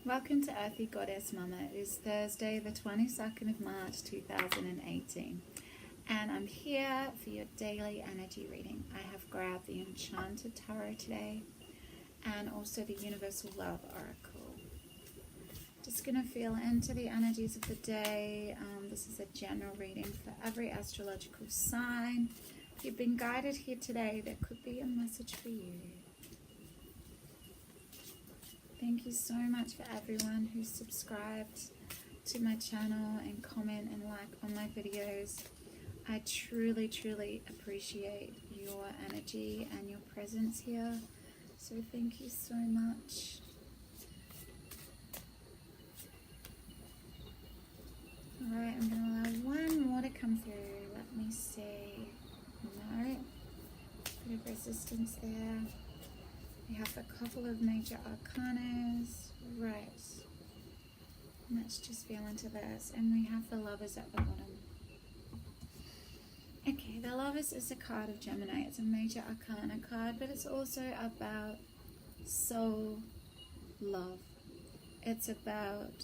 Welcome to Earthy Goddess Mama. It is Thursday, the 22nd of March 2018, and I'm here for your daily energy reading. I have grabbed the Enchanted Tarot today and also the Universal Love Oracle. Just going to feel into the energies of the day. This is a general reading for every astrological sign. If you've been guided here today, there could be a message for you. Thank you so much for everyone who's subscribed to my channel and comment and like on my videos. I truly, truly appreciate your energy and your presence here. So thank you so much. Alright, I'm going to allow one more to come through. Let me see. No. Bit of resistance there. We have a couple of major arcanas, right, and let's just feel into this, and we have the Lovers at the bottom. Okay, the Lovers is a card of Gemini. It's a major arcana card, but it's also about soul love. It's about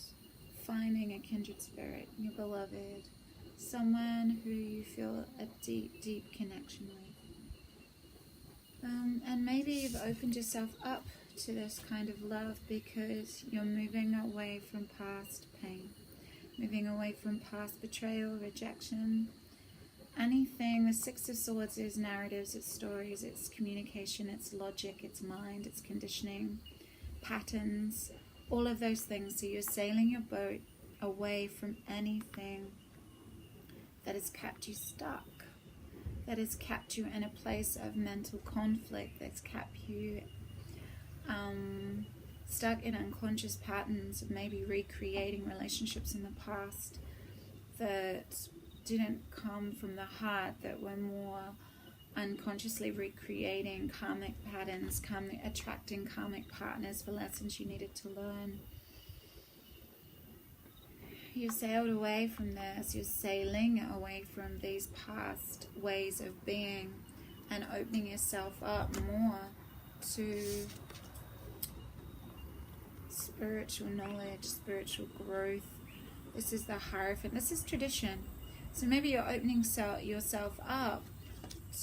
finding a kindred spirit, your beloved, someone who you feel a deep, deep connection with. And maybe you've opened yourself up to this kind of love because you're moving away from past pain, moving away from past betrayal, rejection, anything. The Six of Swords is narratives, it's stories, it's communication, it's logic, it's mind, it's conditioning, patterns, all of those things. So you're sailing your boat away from anything that has kept you stuck, that has kept you in a place of mental conflict, that's kept you stuck in unconscious patterns of maybe recreating relationships in the past that didn't come from the heart, that were more unconsciously recreating karmic patterns, attracting karmic partners for lessons you needed to learn. You sailed away from this, you're sailing away from these past ways of being and opening yourself up more to spiritual knowledge, spiritual growth. This is the Hierophant, this is tradition. So maybe you're opening yourself up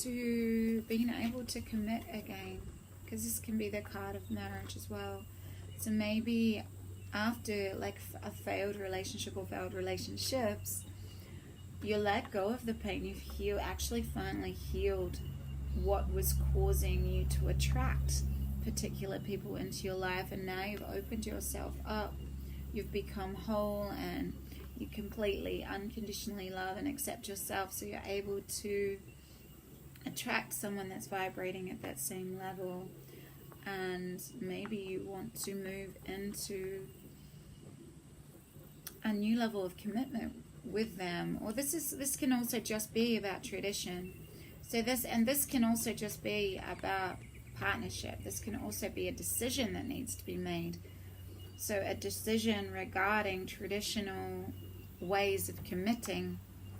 to being able to commit again, because this can be the card of marriage as well. So maybe after like a failed relationship or failed relationships, you let go of the pain. You've actually finally healed what was causing you to attract particular people into your life, and now you've opened yourself up. You've become whole and you completely unconditionally love and accept yourself, so you're able to attract someone that's vibrating at that same level. And maybe you want to move into a new level of commitment with them, or this can also just be about tradition. So this can also just be about partnership. This can also be a decision that needs to be made. So a decision regarding traditional ways of committing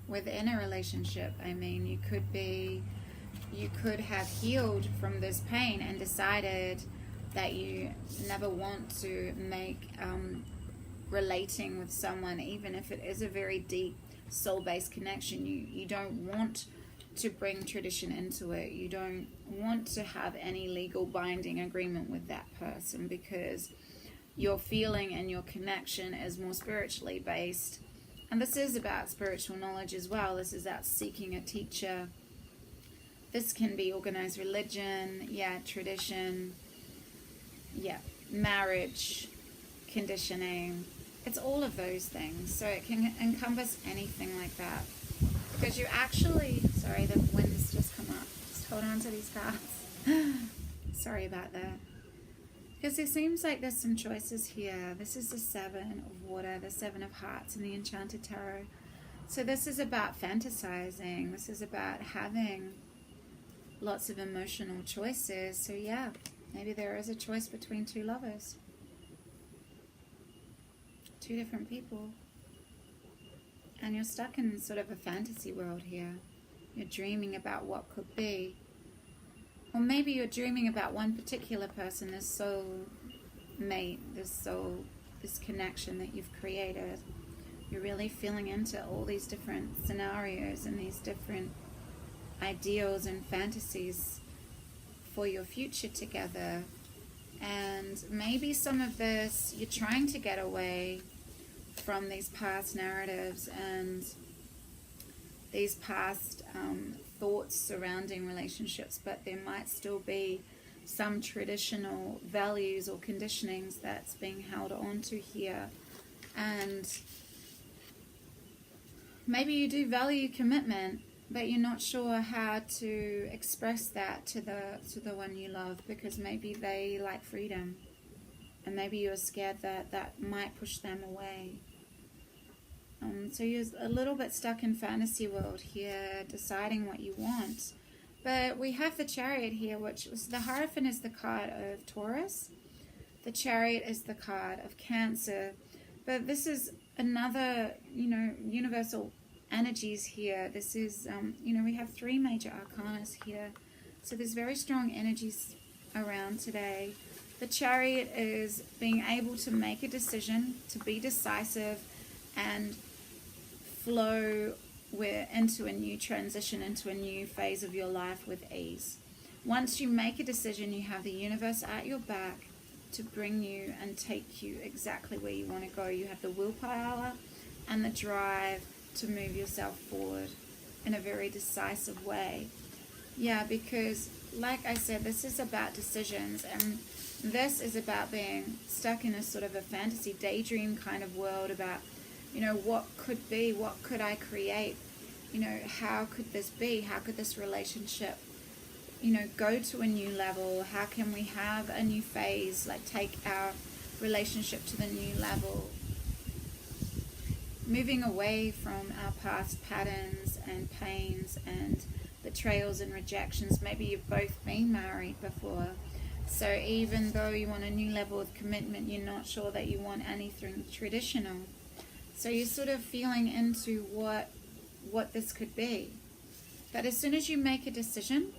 within a relationship. I mean, you could have healed from this pain and decided that you never want to make relating with someone, even if it is a very deep soul-based connection, you don't want to bring tradition into it. You don't want to have any legal binding agreement with that person, because your feeling and your connection is more spiritually based. And this is about spiritual knowledge as well. This is about seeking a teacher. This can be organized religion, tradition, marriage, conditioning. It's all of those things. So it can encompass anything like that. Because you actually, sorry, the wind's just come up. Just hold on to these cards. Sorry about that. Because it seems like there's some choices here. This is the Seven of Water, the Seven of Hearts in the Enchanted Tarot. So this is about fantasizing. This is about having lots of emotional choices. So maybe there is a choice between two lovers. Two different people. And you're stuck in sort of a fantasy world here. You're dreaming about what could be. Or maybe you're dreaming about one particular person, this soul mate, this soul this connection that you've created. You're really feeling into all these different scenarios and these different ideals and fantasies for your future together. And maybe some of this, you're trying to get away from these past narratives and these past thoughts surrounding relationships, but there might still be some traditional values or conditionings that's being held on to here. And maybe you do value commitment, but you're not sure how to express that to the one you love, because maybe they like freedom, and maybe you're scared that that might push them away. So you're a little bit stuck in fantasy world here, deciding what you want. But we have the Chariot here, which is the Hierophant is the card of Taurus. The Chariot is the card of Cancer. But this is another, universal energies here. This is, we have 3 major arcanas here. So there's very strong energies around today. The Chariot is being able to make a decision, to be decisive, and flow into a new transition, into a new phase of your life with ease. Once you make a decision, you have the universe at your back to bring you and take you exactly where you want to go. You have the willpower and the drive to move yourself forward in a very decisive way. Yeah, because like I said, this is about decisions, and this is about being stuck in a sort of a fantasy daydream kind of world about, what could be, what could I create, how could this be, how could this relationship, go to a new level, how can we have a new phase, like take our relationship to the new level, moving away from our past patterns and pains and betrayals and rejections. Maybe you've both been married before, so even though you want a new level of commitment, you're not sure that you want anything traditional. So you're sort of feeling into what this could be. But as soon as you make a decision,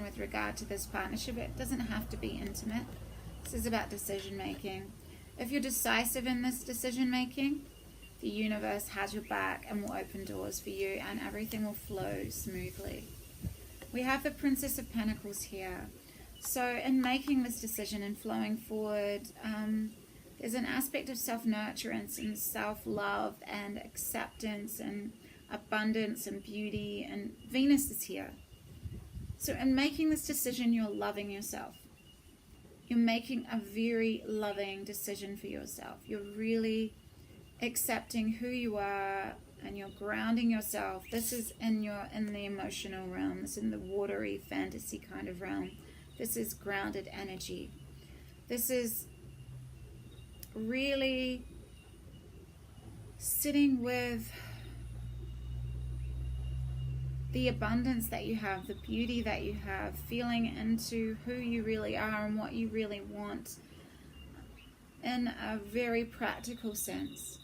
with regard to this partnership, it doesn't have to be intimate. This is about decision making. If you're decisive in this decision making, the universe has your back and will open doors for you, and everything will flow smoothly. We have the Princess of Pentacles here. So in making this decision and flowing forward, there's an aspect of self-nurturance and self-love and acceptance and abundance and beauty, and Venus is here. So in making this decision, you're loving yourself. You're making a very loving decision for yourself. You're really accepting who you are, and you're grounding yourself. This is in the emotional realm. This is in the watery fantasy kind of realm. This is grounded energy. This is really sitting with the abundance that you have, the beauty that you have, feeling into who you really are and what you really want in a very practical sense.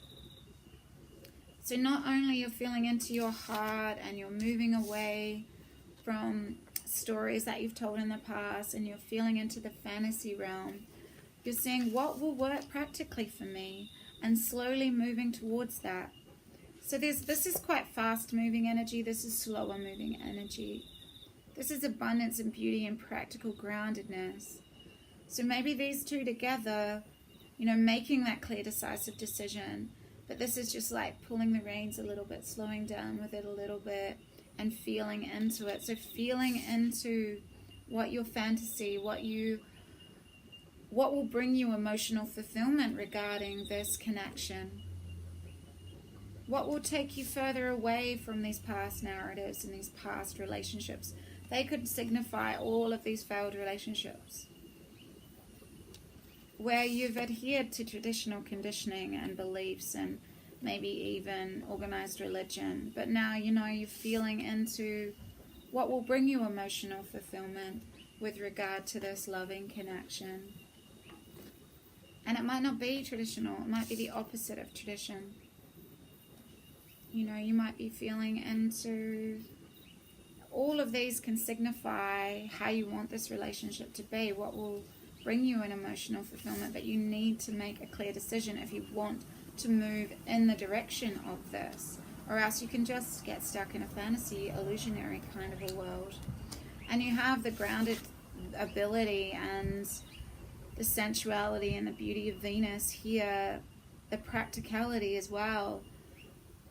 So not only you're feeling into your heart and you're moving away from stories that you've told in the past, and you're feeling into the fantasy realm, you're seeing what will work practically for me and slowly moving towards that. So this is quite fast moving energy. This is slower moving energy. This is abundance and beauty and practical groundedness. So maybe these two together, making that clear, decisive decision. But this is just like pulling the reins a little bit, slowing down with it a little bit and feeling into it. So feeling into what your fantasy, what will bring you emotional fulfillment regarding this connection. What will take you further away from these past narratives and these past relationships? They could signify all of these failed relationships where you've adhered to traditional conditioning and beliefs and maybe even organized religion. But now, you're feeling into what will bring you emotional fulfillment with regard to this loving connection. And it might not be traditional. It might be the opposite of tradition. You might be feeling into all of these can signify how you want this relationship to be. What will bring you an emotional fulfillment, but you need to make a clear decision if you want to move in the direction of this, or else you can just get stuck in a fantasy, illusionary kind of a world. And you have the grounded ability and the sensuality and the beauty of Venus here, the practicality as well,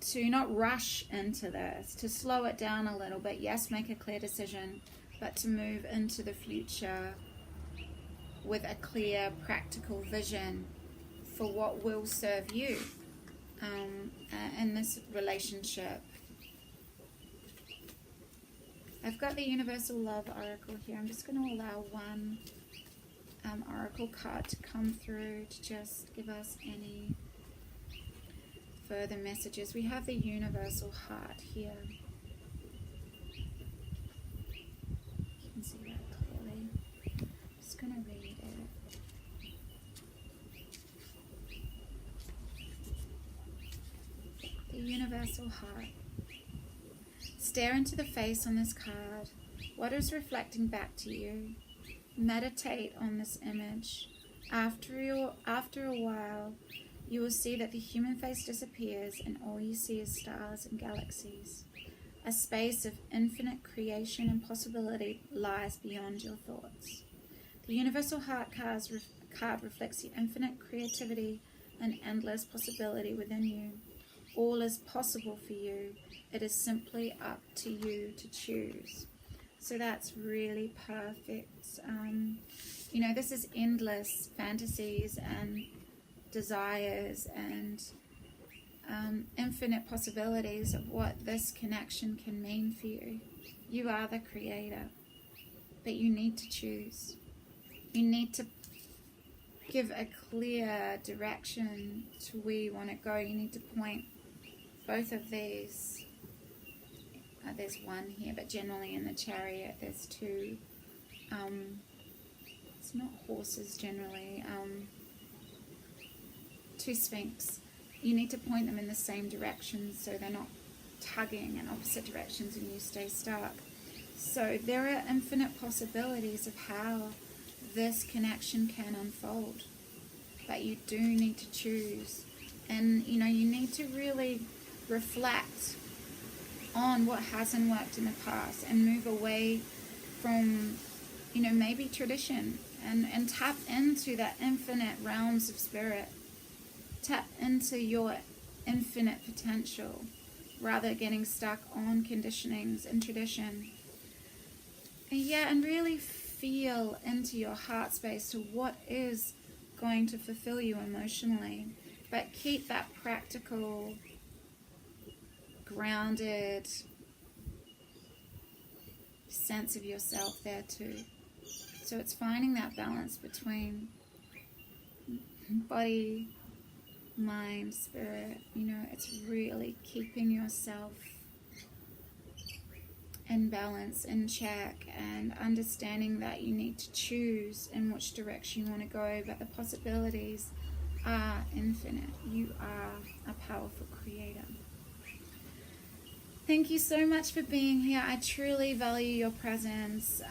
to not rush into this, to slow it down a little bit. Yes, make a clear decision, but to move into the future with a clear, practical vision for what will serve you in this relationship. I've got the Universal Love Oracle here. I'm just going to allow one Oracle card to come through to just give us any further messages. We have the Universal Heart here. You can see that clearly. I'm just going to read it. The Universal Heart. Stare into the face on this card. What is reflecting back to you? Meditate on this image. After a while, you will see that the human face disappears and all you see is stars and galaxies. A space of infinite creation and possibility lies beyond your thoughts. The Universal Heart card reflects the infinite creativity and endless possibility within you. All is possible for you. It is simply up to you to choose. So that's really perfect. This is endless fantasies and desires and infinite possibilities of what this connection can mean for you. You are the creator, but you need to choose. You need to give a clear direction to where you want to go. You need to point both of these. There's one here, but generally in the Chariot there's two. It's not horses generally. Two Sphinx. You need to point them in the same direction so they're not tugging in opposite directions and you stay stuck. So there are infinite possibilities of how this connection can unfold, but you do need to choose. And you need to really reflect on what hasn't worked in the past and move away from maybe tradition and tap into that infinite realms of spirit. Tap into your infinite potential rather than getting stuck on conditionings and tradition. And really feel into your heart space to what is going to fulfill you emotionally, but keep that practical, grounded sense of yourself there too. So it's finding that balance between body, mind, spirit. It's really keeping yourself in balance, in check, and understanding that you need to choose in which direction you want to go, but the possibilities are infinite. You are a powerful creator. Thank you so much for being here. I truly value your presence.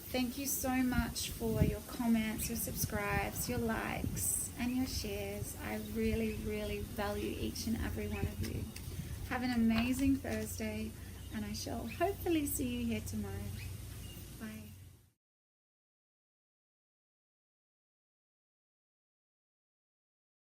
Thank you so much for your comments, your subscribes, your likes, and your shares. I really, really value each and every one of you. Have an amazing Thursday, and I shall hopefully see you here tomorrow.